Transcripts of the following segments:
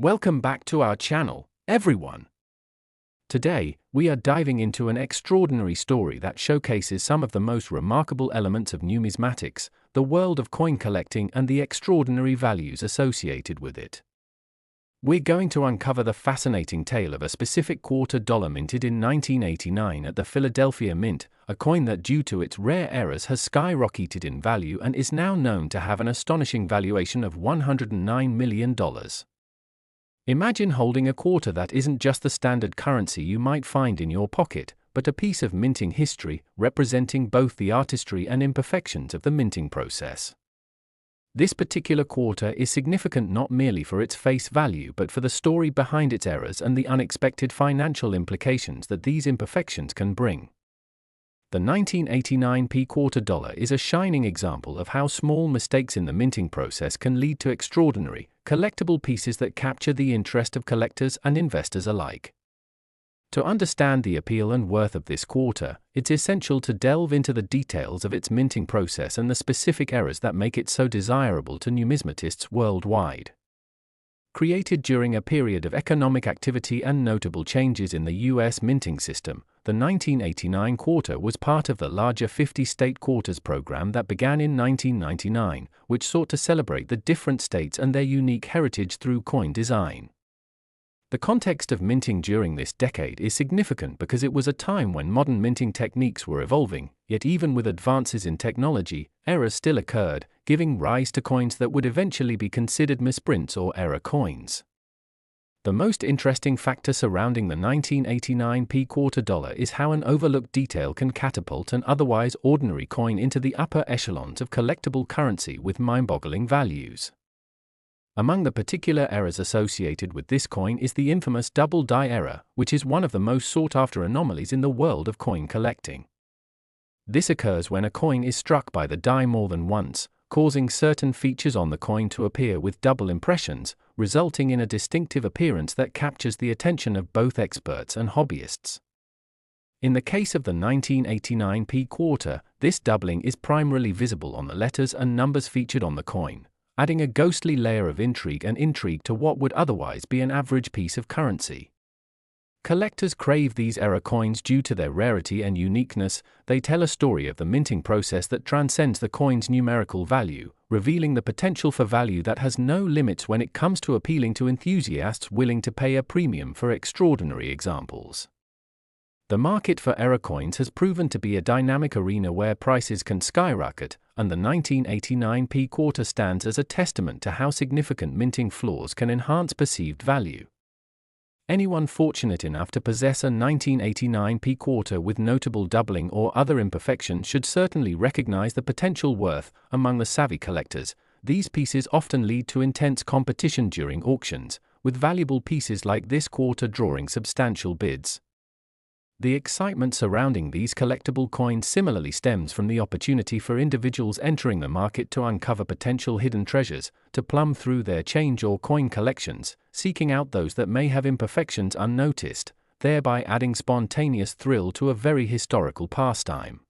Welcome back to our channel, everyone. Today, we are diving into an extraordinary story that showcases some of the most remarkable elements of numismatics, the world of coin collecting, and the extraordinary values associated with it. We're going to uncover the fascinating tale of a specific quarter dollar minted in 1989 at the Philadelphia Mint, a coin that, due to its rare errors, has skyrocketed in value and is now known to have an astonishing valuation of $109 million. Imagine holding a quarter that isn't just the standard currency you might find in your pocket, but a piece of minting history, representing both the artistry and imperfections of the minting process. This particular quarter is significant not merely for its face value but for the story behind its errors and the unexpected financial implications that these imperfections can bring. The 1989 quarter dollar is a shining example of how small mistakes in the minting process can lead to extraordinary, collectible pieces that capture the interest of collectors and investors alike. To understand the appeal and worth of this quarter, it's essential to delve into the details of its minting process and the specific errors that make it so desirable to numismatists worldwide. Created during a period of economic activity and notable changes in the U.S. minting system, the 1989 quarter was part of the larger 50-state quarters program that began in 1999, which sought to celebrate the different states and their unique heritage through coin design. The context of minting during this decade is significant because it was a time when modern minting techniques were evolving, yet even with advances in technology, errors still occurred, giving rise to coins that would eventually be considered misprints or error coins. The most interesting factor surrounding the 1989 quarter dollar is how an overlooked detail can catapult an otherwise ordinary coin into the upper echelons of collectible currency with mind-boggling values. Among the particular errors associated with this coin is the infamous double die error, which is one of the most sought-after anomalies in the world of coin collecting. This occurs when a coin is struck by the die more than once, causing certain features on the coin to appear with double impressions, resulting in a distinctive appearance that captures the attention of both experts and hobbyists. In the case of the 1989 quarter, this doubling is primarily visible on the letters and numbers featured on the coin, adding a ghostly layer of intrigue to what would otherwise be an average piece of currency. Collectors crave these error coins due to their rarity and uniqueness. They tell a story of the minting process that transcends the coin's numerical value, revealing the potential for value that has no limits when it comes to appealing to enthusiasts willing to pay a premium for extraordinary examples. The market for error coins has proven to be a dynamic arena where prices can skyrocket, and the 1989 quarter stands as a testament to how significant minting flaws can enhance perceived value. Anyone fortunate enough to possess a 1989 quarter with notable doubling or other imperfections should certainly recognize the potential worth. Among the savvy collectors, these pieces often lead to intense competition during auctions, with valuable pieces like this quarter drawing substantial bids. The excitement surrounding these collectible coins similarly stems from the opportunity for individuals entering the market to uncover potential hidden treasures, to plumb through their change or coin collections, seeking out those that may have imperfections unnoticed, thereby adding spontaneous thrill to a very historical pastime.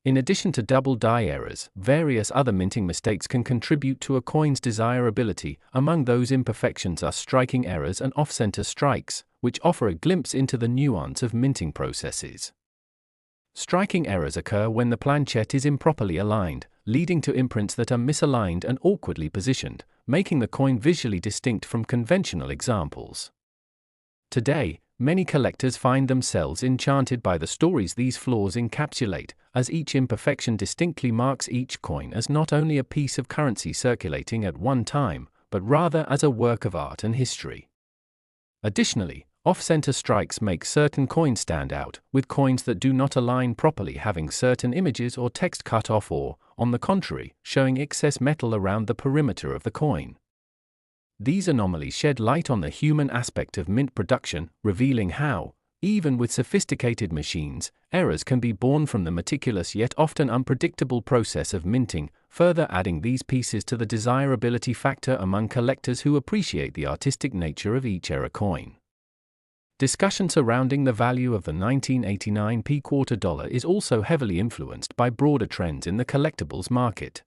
In addition to double die errors, various other minting mistakes can contribute to a coin's desirability. Among those imperfections are striking errors and off-center strikes, which offer a glimpse into the nuance of minting processes. Striking errors occur when the planchette is improperly aligned, leading to imprints that are misaligned and awkwardly positioned, making the coin visually distinct from conventional examples. Today, many collectors find themselves enchanted by the stories these flaws encapsulate, as each imperfection distinctly marks each coin as not only a piece of currency circulating at one time, but rather as a work of art and history. Additionally, off-center strikes make certain coins stand out, with coins that do not align properly having certain images or text cut off or, on the contrary, showing excess metal around the perimeter of the coin. These anomalies shed light on the human aspect of mint production, revealing how, even with sophisticated machines, errors can be born from the meticulous yet often unpredictable process of minting, further adding these pieces to the desirability factor among collectors who appreciate the artistic nature of each error coin. Discussion surrounding the value of the 1989 quarter dollar is also heavily influenced by broader trends in the collectibles market.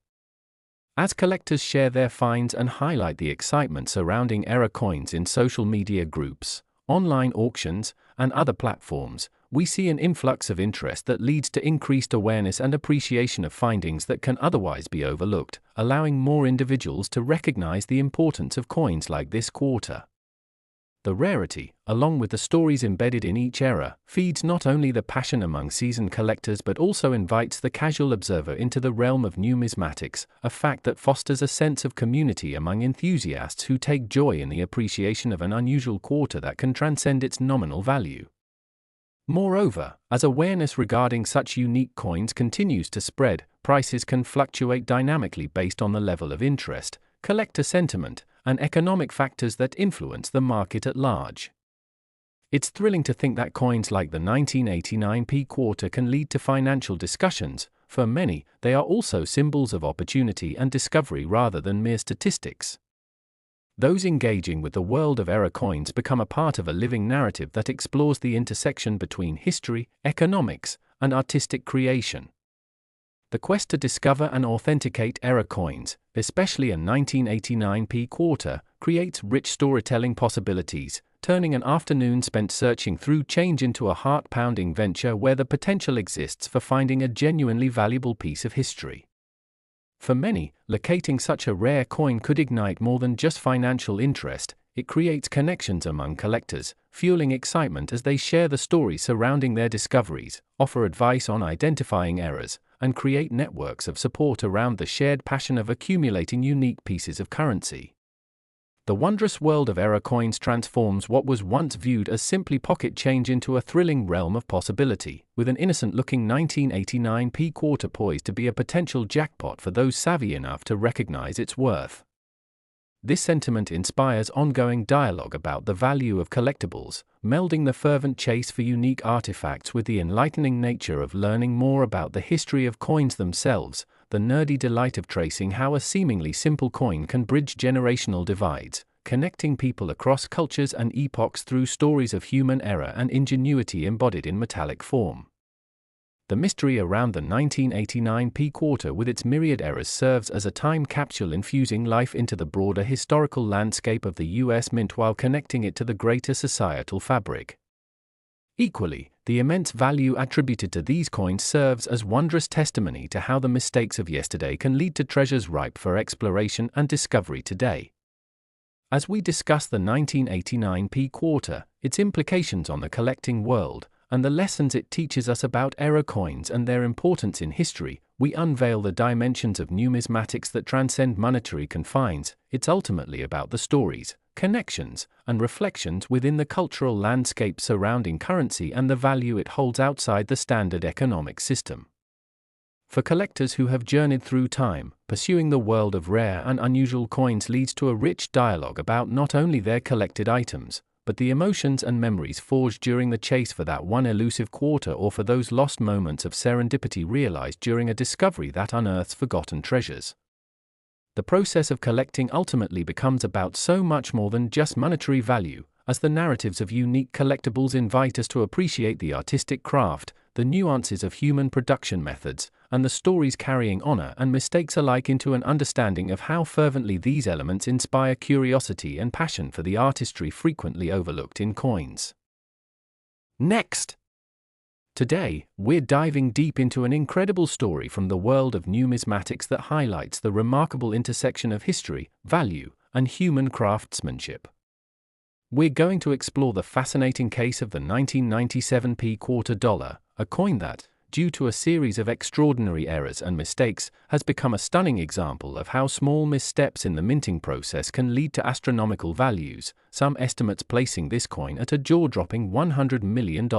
As collectors share their finds and highlight the excitement surrounding error coins in social media groups, online auctions, and other platforms, we see an influx of interest that leads to increased awareness and appreciation of findings that can otherwise be overlooked, allowing more individuals to recognize the importance of coins like this quarter. The rarity, along with the stories embedded in each error, feeds not only the passion among seasoned collectors but also invites the casual observer into the realm of numismatics, a fact that fosters a sense of community among enthusiasts who take joy in the appreciation of an unusual quarter that can transcend its nominal value. Moreover, as awareness regarding such unique coins continues to spread, prices can fluctuate dynamically based on the level of interest, collector sentiment, and economic factors that influence the market at large. It's thrilling to think that coins like the 1989p quarter can lead to financial discussions. For many, they are also symbols of opportunity and discovery rather than mere statistics. Those engaging with the world of error coins become a part of a living narrative that explores the intersection between history, economics, and artistic creation. The quest to discover and authenticate error coins, especially a 1989p quarter, creates rich storytelling possibilities, turning an afternoon spent searching through change into a heart-pounding venture where the potential exists for finding a genuinely valuable piece of history. For many, locating such a rare coin could ignite more than just financial interest. It creates connections among collectors, fueling excitement as they share the stories surrounding their discoveries, offer advice on identifying errors, and create networks of support around the shared passion of accumulating unique pieces of currency. The wondrous world of error coins transforms what was once viewed as simply pocket change into a thrilling realm of possibility, with an innocent-looking 1989p quarter poised to be a potential jackpot for those savvy enough to recognize its worth. This sentiment inspires ongoing dialogue about the value of collectibles, melding the fervent chase for unique artifacts with the enlightening nature of learning more about the history of coins themselves, the nerdy delight of tracing how a seemingly simple coin can bridge generational divides, connecting people across cultures and epochs through stories of human error and ingenuity embodied in metallic form. The mystery around the 1989p quarter with its myriad errors serves as a time capsule infusing life into the broader historical landscape of the US Mint while connecting it to the greater societal fabric. Equally, the immense value attributed to these coins serves as wondrous testimony to how the mistakes of yesterday can lead to treasures ripe for exploration and discovery today. As we discuss the 1989p quarter, its implications on the collecting world, and the lessons it teaches us about error coins and their importance in history, we unveil the dimensions of numismatics that transcend monetary confines. It's ultimately about the stories, connections, and reflections within the cultural landscape surrounding currency and the value it holds outside the standard economic system. For collectors who have journeyed through time, pursuing the world of rare and unusual coins leads to a rich dialogue about not only their collected items, but the emotions and memories forged during the chase for that one elusive quarter or for those lost moments of serendipity realized during a discovery that unearths forgotten treasures. The process of collecting ultimately becomes about so much more than just monetary value, as the narratives of unique collectibles invite us to appreciate the artistic craft, the nuances of human production methods, and the stories carrying honor and mistakes alike into an understanding of how fervently these elements inspire curiosity and passion for the artistry frequently overlooked in coins. Next! Today, we're diving deep into an incredible story from the world of numismatics that highlights the remarkable intersection of history, value, and human craftsmanship. We're going to explore the fascinating case of the 1997p quarter dollar, a coin that, due to a series of extraordinary errors and mistakes, has become a stunning example of how small missteps in the minting process can lead to astronomical values, some estimates placing this coin at a jaw-dropping $100 million.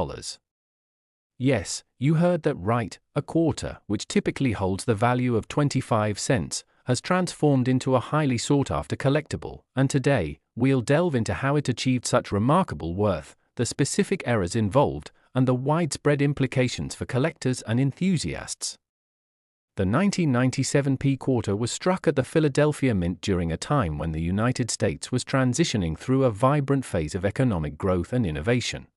Yes, you heard that right, a quarter, which typically holds the value of 25 cents, has transformed into a highly sought-after collectible, and today, we'll delve into how it achieved such remarkable worth, the specific errors involved, and the widespread implications for collectors and enthusiasts. The 1997p quarter was struck at the Philadelphia Mint during a time when the United States was transitioning through a vibrant phase of economic growth and innovation.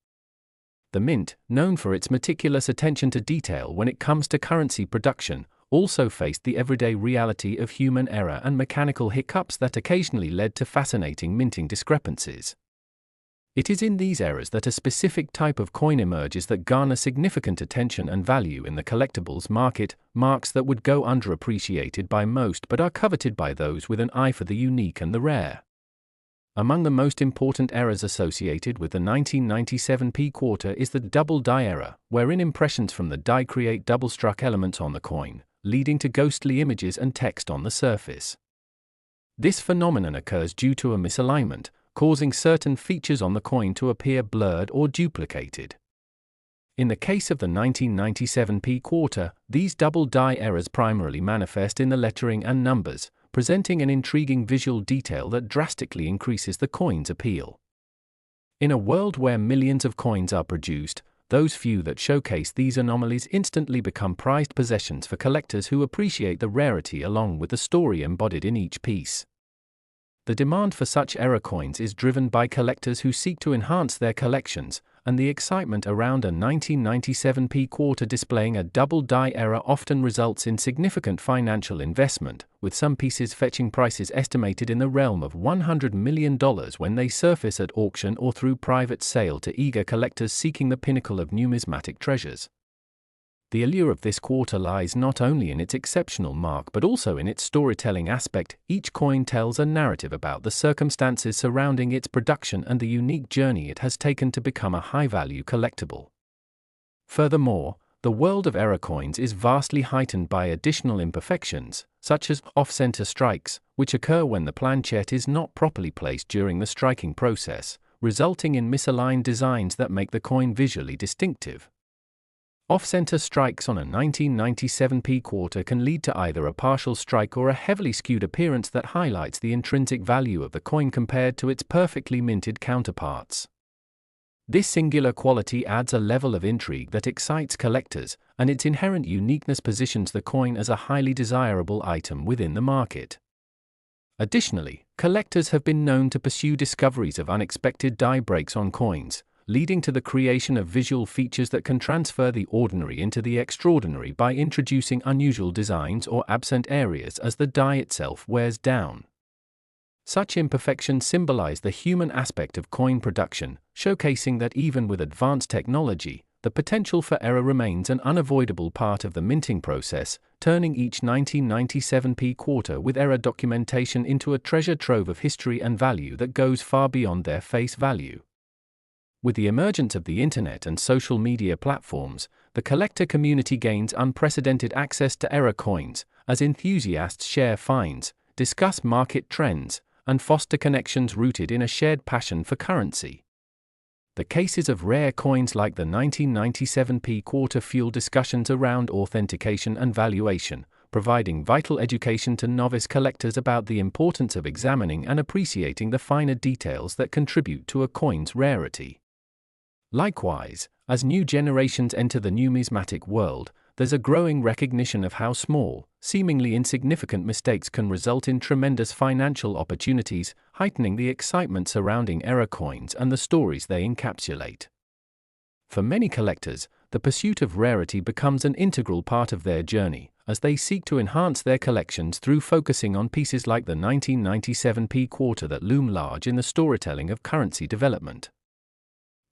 The Mint, known for its meticulous attention to detail when it comes to currency production, also faced the everyday reality of human error and mechanical hiccups that occasionally led to fascinating minting discrepancies. It is in these errors that a specific type of coin emerges that garner significant attention and value in the collectibles market, marks that would go underappreciated by most but are coveted by those with an eye for the unique and the rare. Among the most important errors associated with the 1997 P-quarter is the double die error, wherein impressions from the die create double-struck elements on the coin, leading to ghostly images and text on the surface. This phenomenon occurs due to a misalignment, causing certain features on the coin to appear blurred or duplicated. In the case of the 1997 P-quarter, these double die errors primarily manifest in the lettering and numbers, presenting an intriguing visual detail that drastically increases the coin's appeal. In a world where millions of coins are produced, those few that showcase these anomalies instantly become prized possessions for collectors who appreciate the rarity along with the story embodied in each piece. The demand for such error coins is driven by collectors who seek to enhance their collections, and the excitement around a 1997 P-quarter displaying a double die error often results in significant financial investment, with some pieces fetching prices estimated in the realm of $100 million when they surface at auction or through private sale to eager collectors seeking the pinnacle of numismatic treasures. The allure of this quarter lies not only in its exceptional mark but also in its storytelling aspect. Each coin tells a narrative about the circumstances surrounding its production and the unique journey it has taken to become a high-value collectible. Furthermore, the world of error coins is vastly heightened by additional imperfections, such as off-center strikes, which occur when the planchette is not properly placed during the striking process, resulting in misaligned designs that make the coin visually distinctive. Off-center strikes on a 1997 P-quarter can lead to either a partial strike or a heavily skewed appearance that highlights the intrinsic value of the coin compared to its perfectly minted counterparts. This singular quality adds a level of intrigue that excites collectors, and its inherent uniqueness positions the coin as a highly desirable item within the market. Additionally, collectors have been known to pursue discoveries of unexpected die breaks on coins, leading to the creation of visual features that can transfer the ordinary into the extraordinary by introducing unusual designs or absent areas as the die itself wears down. Such imperfections symbolize the human aspect of coin production, showcasing that even with advanced technology, the potential for error remains an unavoidable part of the minting process, turning each 1997 P-quarter with error documentation into a treasure trove of history and value that goes far beyond their face value. With the emergence of the internet and social media platforms, the collector community gains unprecedented access to error coins, as enthusiasts share finds, discuss market trends, and foster connections rooted in a shared passion for currency. The cases of rare coins like the 1997 P-quarter fuel discussions around authentication and valuation, providing vital education to novice collectors about the importance of examining and appreciating the finer details that contribute to a coin's rarity. Likewise, as new generations enter the numismatic world, there's a growing recognition of how small, seemingly insignificant mistakes can result in tremendous financial opportunities, heightening the excitement surrounding error coins and the stories they encapsulate. For many collectors, the pursuit of rarity becomes an integral part of their journey, as they seek to enhance their collections through focusing on pieces like the 1997 P-quarter that loom large in the storytelling of currency development.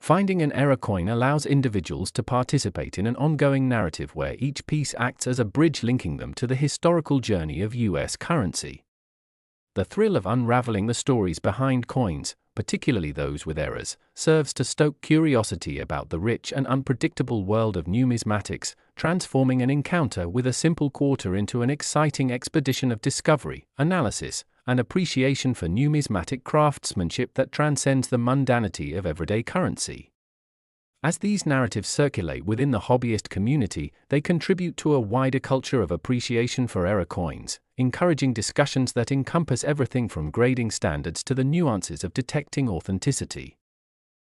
Finding an error coin allows individuals to participate in an ongoing narrative where each piece acts as a bridge linking them to the historical journey of U.S. currency. The thrill of unraveling the stories behind coins, particularly those with errors, serves to stoke curiosity about the rich and unpredictable world of numismatics, transforming an encounter with a simple quarter into an exciting expedition of discovery, analysis, and appreciation for numismatic craftsmanship that transcends the mundanity of everyday currency. As these narratives circulate within the hobbyist community, they contribute to a wider culture of appreciation for error coins, encouraging discussions that encompass everything from grading standards to the nuances of detecting authenticity.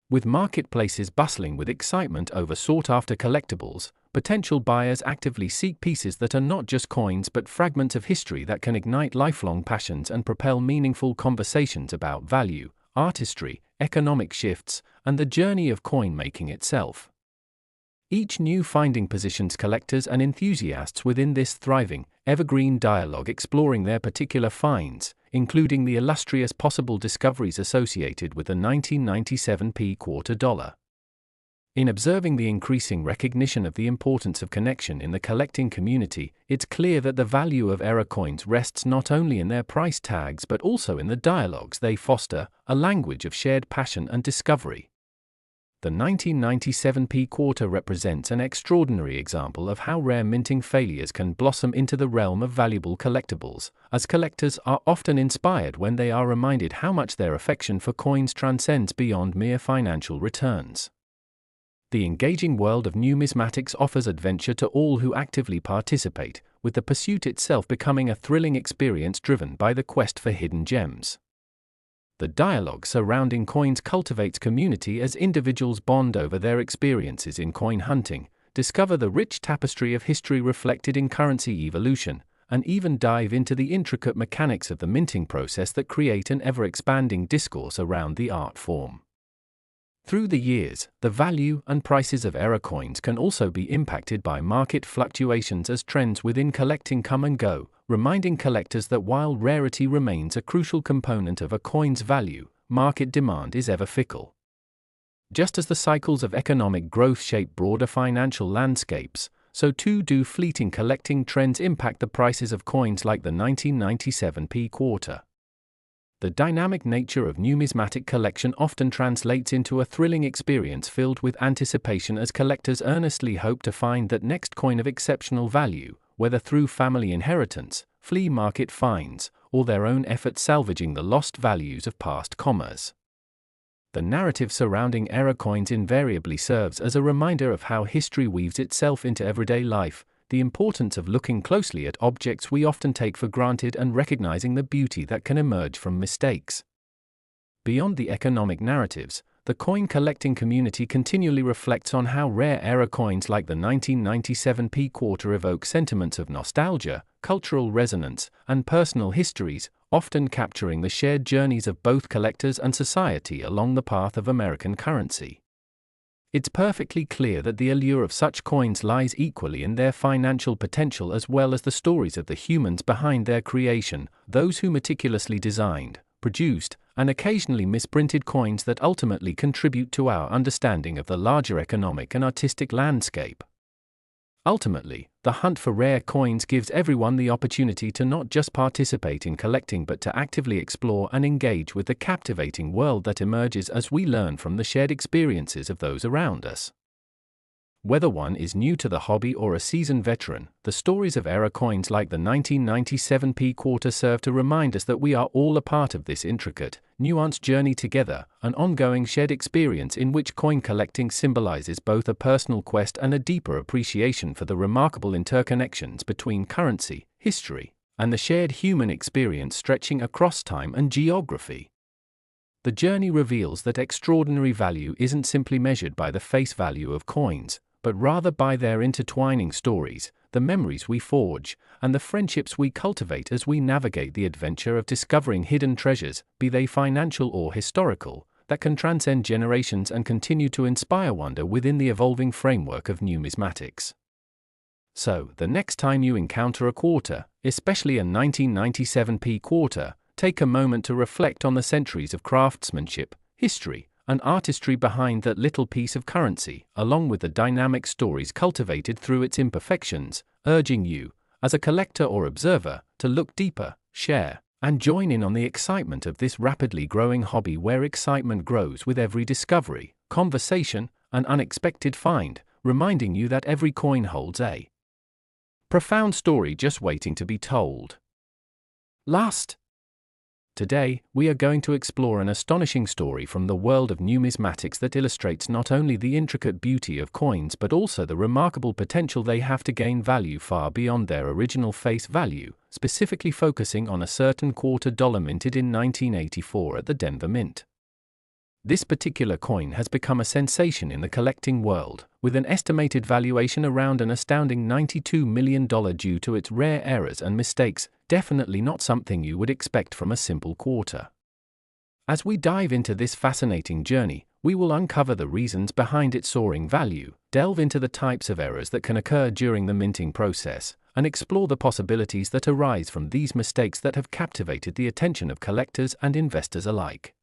With marketplaces bustling with excitement over sought-after collectibles, potential buyers actively seek pieces that are not just coins but fragments of history that can ignite lifelong passions and propel meaningful conversations about value, artistry, economic shifts, and the journey of coin making itself. Each new finding positions collectors and enthusiasts within this thriving, evergreen dialogue, exploring their particular finds, including the illustrious possible discoveries associated with the 1997 quarter dollar. In observing the increasing recognition of the importance of connection in the collecting community, it's clear that the value of error coins rests not only in their price tags but also in the dialogues they foster, a language of shared passion and discovery. The 1997 quarter represents an extraordinary example of how rare minting failures can blossom into the realm of valuable collectibles, as collectors are often inspired when they are reminded how much their affection for coins transcends beyond mere financial returns. The engaging world of numismatics offers adventure to all who actively participate, with the pursuit itself becoming a thrilling experience driven by the quest for hidden gems. The dialogue surrounding coins cultivates community as individuals bond over their experiences in coin hunting, discover the rich tapestry of history reflected in currency evolution, and even dive into the intricate mechanics of the minting process that create an ever-expanding discourse around the art form. Through the years, the value and prices of error coins can also be impacted by market fluctuations as trends within collecting come and go, reminding collectors that while rarity remains a crucial component of a coin's value, market demand is ever fickle. Just as the cycles of economic growth shape broader financial landscapes, so too do fleeting collecting trends impact the prices of coins like the 1997 quarter. The dynamic nature of numismatic collection often translates into a thrilling experience filled with anticipation as collectors earnestly hope to find that next coin of exceptional value, whether through family inheritance, flea market finds, or their own effort salvaging the lost values of past commerce. The narrative surrounding error coins invariably serves as a reminder of how history weaves itself into everyday life, the importance of looking closely at objects we often take for granted and recognizing the beauty that can emerge from mistakes. Beyond the economic narratives, the coin collecting community continually reflects on how rare error coins like the 1997 quarter evoke sentiments of nostalgia, cultural resonance, and personal histories, often capturing the shared journeys of both collectors and society along the path of American currency. It's perfectly clear that the allure of such coins lies equally in their financial potential as well as the stories of the humans behind their creation, those who meticulously designed, produced, and occasionally misprinted coins that ultimately contribute to our understanding of the larger economic and artistic landscape. Ultimately, the hunt for rare coins gives everyone the opportunity to not just participate in collecting but to actively explore and engage with the captivating world that emerges as we learn from the shared experiences of those around us. Whether one is new to the hobby or a seasoned veteran, the stories of error coins like the 1997 quarter serve to remind us that we are all a part of this intricate, nuanced journey together, an ongoing shared experience in which coin collecting symbolizes both a personal quest and a deeper appreciation for the remarkable interconnections between currency, history, and the shared human experience stretching across time and geography. The journey reveals that extraordinary value isn't simply measured by the face value of coins, but rather by their intertwining stories, the memories we forge, and the friendships we cultivate as we navigate the adventure of discovering hidden treasures, be they financial or historical, that can transcend generations and continue to inspire wonder within the evolving framework of numismatics. So, the next time you encounter a quarter, especially a 1997 quarter, take a moment to reflect on the centuries of craftsmanship, history, and artistry behind that little piece of currency, along with the dynamic stories cultivated through its imperfections, urging you, as a collector or observer, to look deeper, share, and join in on the excitement of this rapidly growing hobby where excitement grows with every discovery, conversation, and unexpected find, reminding you that every coin holds a profound story just waiting to be told. Today, we are going to explore an astonishing story from the world of numismatics that illustrates not only the intricate beauty of coins but also the remarkable potential they have to gain value far beyond their original face value, specifically focusing on a certain quarter dollar minted in 1984 at the Denver Mint. This particular coin has become a sensation in the collecting world, with an estimated valuation around an astounding $92 million due to its rare errors and mistakes, definitely not something you would expect from a simple quarter. As we dive into this fascinating journey, we will uncover the reasons behind its soaring value, delve into the types of errors that can occur during the minting process, and explore the possibilities that arise from these mistakes that have captivated the attention of collectors and investors alike.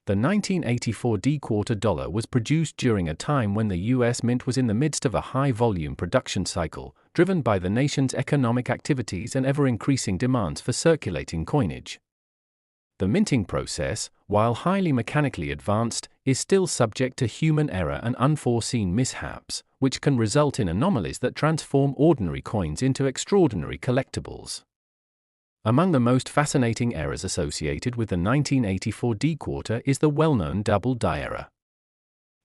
The 1984 quarter dollar was produced during a time when the U.S. Mint was in the midst of a high-volume production cycle, driven by the nation's economic activities and ever-increasing demands for circulating coinage. The minting process, while highly mechanically advanced, is still subject to human error and unforeseen mishaps, which can result in anomalies that transform ordinary coins into extraordinary collectibles. Among the most fascinating errors associated with the 1984 quarter is the well-known double die error.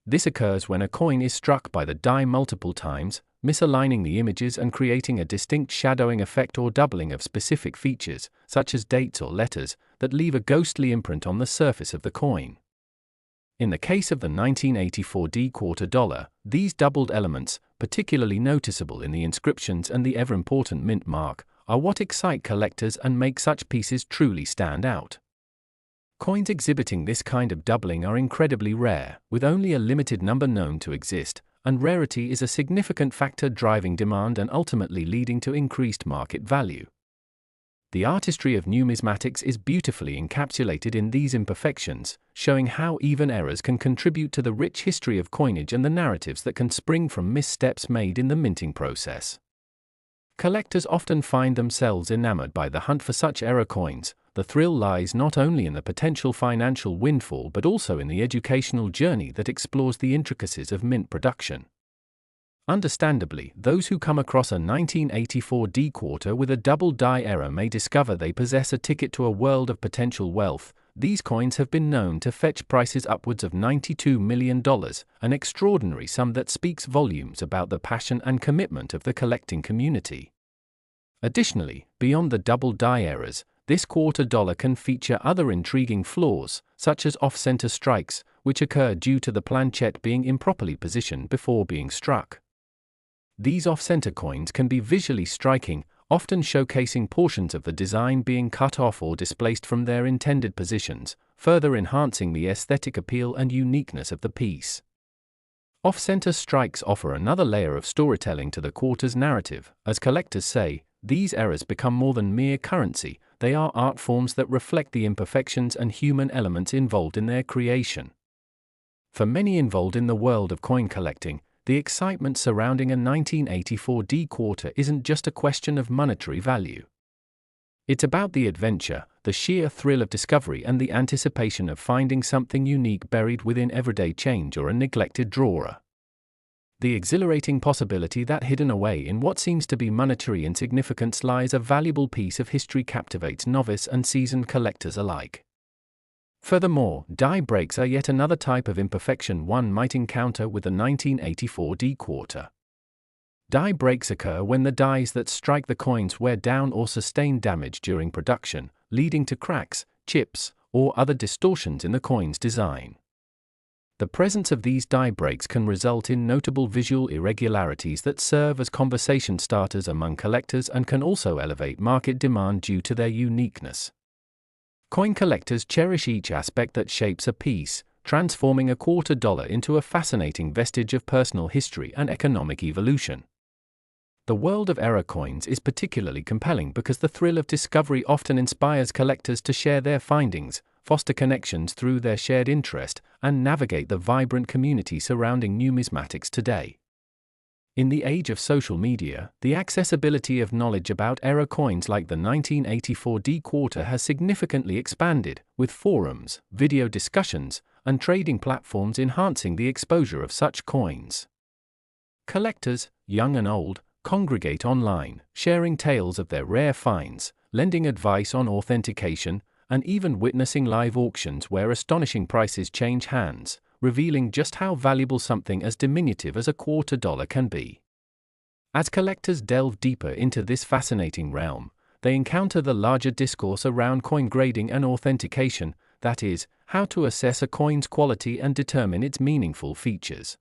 This occurs when a coin is struck by the die multiple times, misaligning the images and creating a distinct shadowing effect or doubling of specific features, such as dates or letters, that leave a ghostly imprint on the surface of the coin. In the case of the 1984 quarter dollar, these doubled elements, particularly noticeable in the inscriptions and the ever-important mint mark, are what excite collectors and make such pieces truly stand out. Coins exhibiting this kind of doubling are incredibly rare, with only a limited number known to exist, and rarity is a significant factor driving demand and ultimately leading to increased market value. The artistry of numismatics is beautifully encapsulated in these imperfections, showing how even errors can contribute to the rich history of coinage and the narratives that can spring from missteps made in the minting process. Collectors often find themselves enamored by the hunt for such error coins. The thrill lies not only in the potential financial windfall but also in the educational journey that explores the intricacies of mint production. Understandably, those who come across a 1984 quarter with a double die error may discover they possess a ticket to a world of potential wealth. These coins have been known to fetch prices upwards of $92 million, an extraordinary sum that speaks volumes about the passion and commitment of the collecting community. Additionally, beyond the double die errors, this quarter dollar can feature other intriguing flaws, such as off-center strikes, which occur due to the planchette being improperly positioned before being struck. These off-center coins can be visually striking, often showcasing portions of the design being cut off or displaced from their intended positions, further enhancing the aesthetic appeal and uniqueness of the piece. Off-center strikes offer another layer of storytelling to the quarter's narrative. As collectors say, these errors become more than mere currency, they are art forms that reflect the imperfections and human elements involved in their creation. For many involved in the world of coin collecting, the excitement surrounding a 1984 quarter isn't just a question of monetary value. It's about the adventure, the sheer thrill of discovery and the anticipation of finding something unique buried within everyday change or a neglected drawer. The exhilarating possibility that hidden away in what seems to be monetary insignificance lies a valuable piece of history captivates novice and seasoned collectors alike. Furthermore, die breaks are yet another type of imperfection one might encounter with the 1984 quarter. Die breaks occur when the dies that strike the coins wear down or sustain damage during production, leading to cracks, chips, or other distortions in the coin's design. The presence of these die breaks can result in notable visual irregularities that serve as conversation starters among collectors and can also elevate market demand due to their uniqueness. Coin collectors cherish each aspect that shapes a piece, transforming a quarter dollar into a fascinating vestige of personal history and economic evolution. The world of error coins is particularly compelling because the thrill of discovery often inspires collectors to share their findings, foster connections through their shared interest, and navigate the vibrant community surrounding numismatics today. In the age of social media, the accessibility of knowledge about error coins like the 1984 quarter has significantly expanded, with forums, video discussions, and trading platforms enhancing the exposure of such coins. Collectors, young and old, congregate online, sharing tales of their rare finds, lending advice on authentication, and even witnessing live auctions where astonishing prices change hands, revealing just how valuable something as diminutive as a quarter dollar can be. As collectors delve deeper into this fascinating realm, they encounter the larger discourse around coin grading and authentication, that is, how to assess a coin's quality and determine its meaningful features.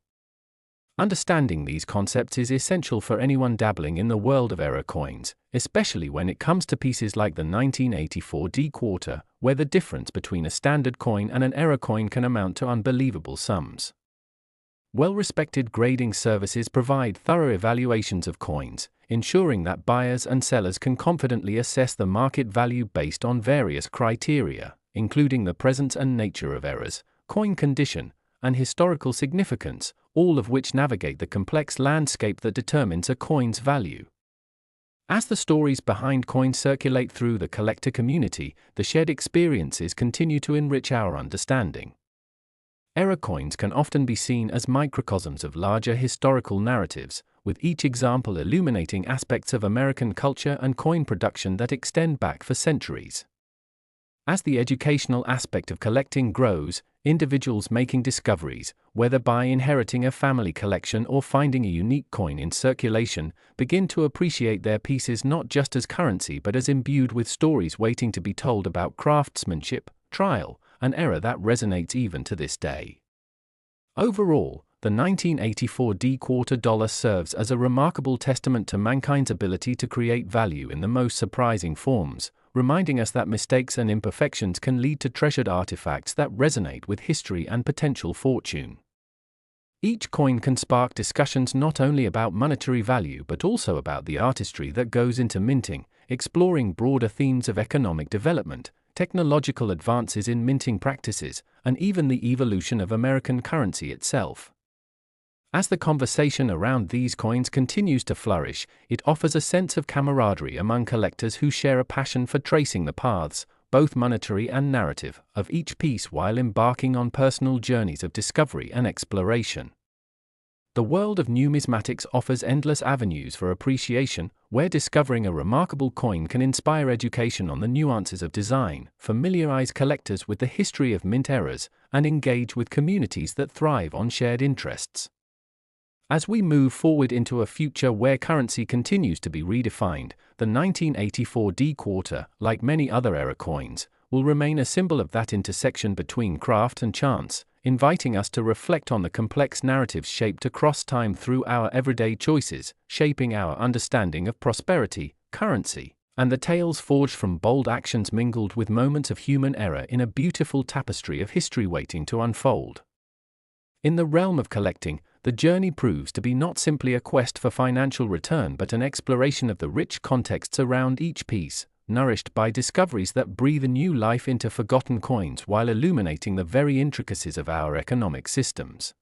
Understanding these concepts is essential for anyone dabbling in the world of error coins, especially when it comes to pieces like the 1984 D quarter, where the difference between a standard coin and an error coin can amount to unbelievable sums. Well-respected grading services provide thorough evaluations of coins, ensuring that buyers and sellers can confidently assess the market value based on various criteria, including the presence and nature of errors, coin condition, and historical significance, all of which navigate the complex landscape that determines a coin's value. As the stories behind coins circulate through the collector community, the shared experiences continue to enrich our understanding. Error coins can often be seen as microcosms of larger historical narratives, with each example illuminating aspects of American culture and coin production that extend back for centuries. As the educational aspect of collecting grows, individuals making discoveries, whether by inheriting a family collection or finding a unique coin in circulation, begin to appreciate their pieces not just as currency but as imbued with stories waiting to be told about craftsmanship, trial, and error that resonates even to this day. Overall, the 1984 D quarter dollar serves as a remarkable testament to mankind's ability to create value in the most surprising forms, reminding us that mistakes and imperfections can lead to treasured artifacts that resonate with history and potential fortune. Each coin can spark discussions not only about monetary value but also about the artistry that goes into minting, exploring broader themes of economic development, technological advances in minting practices, and even the evolution of American currency itself. As the conversation around these coins continues to flourish, it offers a sense of camaraderie among collectors who share a passion for tracing the paths, both monetary and narrative, of each piece while embarking on personal journeys of discovery and exploration. The world of numismatics offers endless avenues for appreciation, where discovering a remarkable coin can inspire education on the nuances of design, familiarize collectors with the history of mint errors, and engage with communities that thrive on shared interests. As we move forward into a future where currency continues to be redefined, the 1984 D quarter, like many other error coins, will remain a symbol of that intersection between craft and chance, inviting us to reflect on the complex narratives shaped across time through our everyday choices, shaping our understanding of prosperity, currency, and the tales forged from bold actions mingled with moments of human error in a beautiful tapestry of history waiting to unfold. In the realm of collecting, the journey proves to be not simply a quest for financial return but an exploration of the rich contexts around each piece, nourished by discoveries that breathe a new life into forgotten coins while illuminating the very intricacies of our economic systems.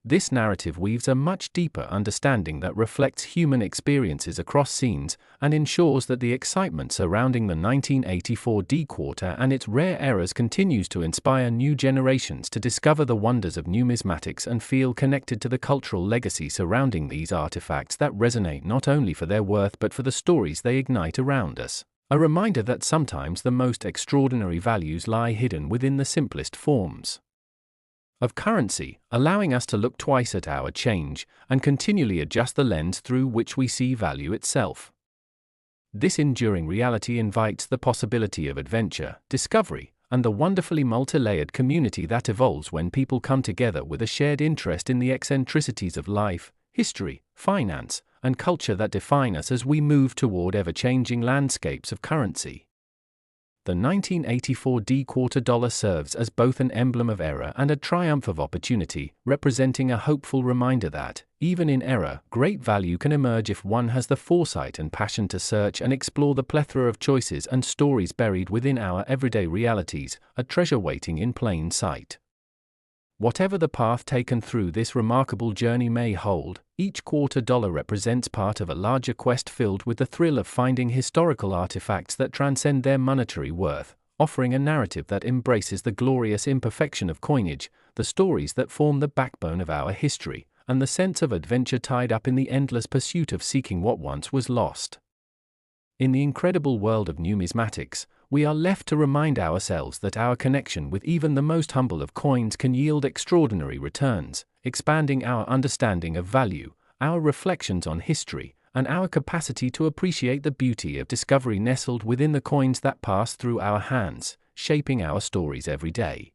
This narrative weaves a much deeper understanding that reflects human experiences across scenes and ensures that the excitement surrounding the 1984 D quarter and its rare errors continues to inspire new generations to discover the wonders of numismatics and feel connected to the cultural legacy surrounding these artifacts that resonate not only for their worth but for the stories they ignite around us. A reminder that sometimes the most extraordinary values lie hidden within the simplest forms of currency, allowing us to look twice at our change and continually adjust the lens through which we see value itself. This enduring reality invites the possibility of adventure, discovery, and the wonderfully multi-layered community that evolves when people come together with a shared interest in the eccentricities of life, history, finance, and culture that define us as we move toward ever-changing landscapes of currency. The 1984 D quarter dollar serves as both an emblem of error and a triumph of opportunity, representing a hopeful reminder that, even in error, great value can emerge if one has the foresight and passion to search and explore the plethora of choices and stories buried within our everyday realities, a treasure waiting in plain sight. Whatever the path taken through this remarkable journey may hold, each quarter dollar represents part of a larger quest filled with the thrill of finding historical artifacts that transcend their monetary worth, offering a narrative that embraces the glorious imperfection of coinage, the stories that form the backbone of our history, and the sense of adventure tied up in the endless pursuit of seeking what once was lost. In the incredible world of numismatics, we are left to remind ourselves that our connection with even the most humble of coins can yield extraordinary returns, expanding our understanding of value, our reflections on history, and our capacity to appreciate the beauty of discovery nestled within the coins that pass through our hands, shaping our stories every day.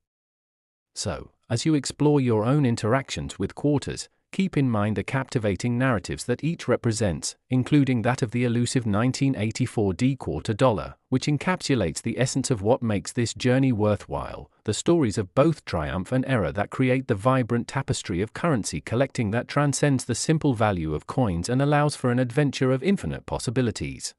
So, as you explore your own interactions with quarters, keep in mind the captivating narratives that each represents, including that of the elusive 1984 D-quarter dollar, which encapsulates the essence of what makes this journey worthwhile, the stories of both triumph and error that create the vibrant tapestry of currency collecting that transcends the simple value of coins and allows for an adventure of infinite possibilities.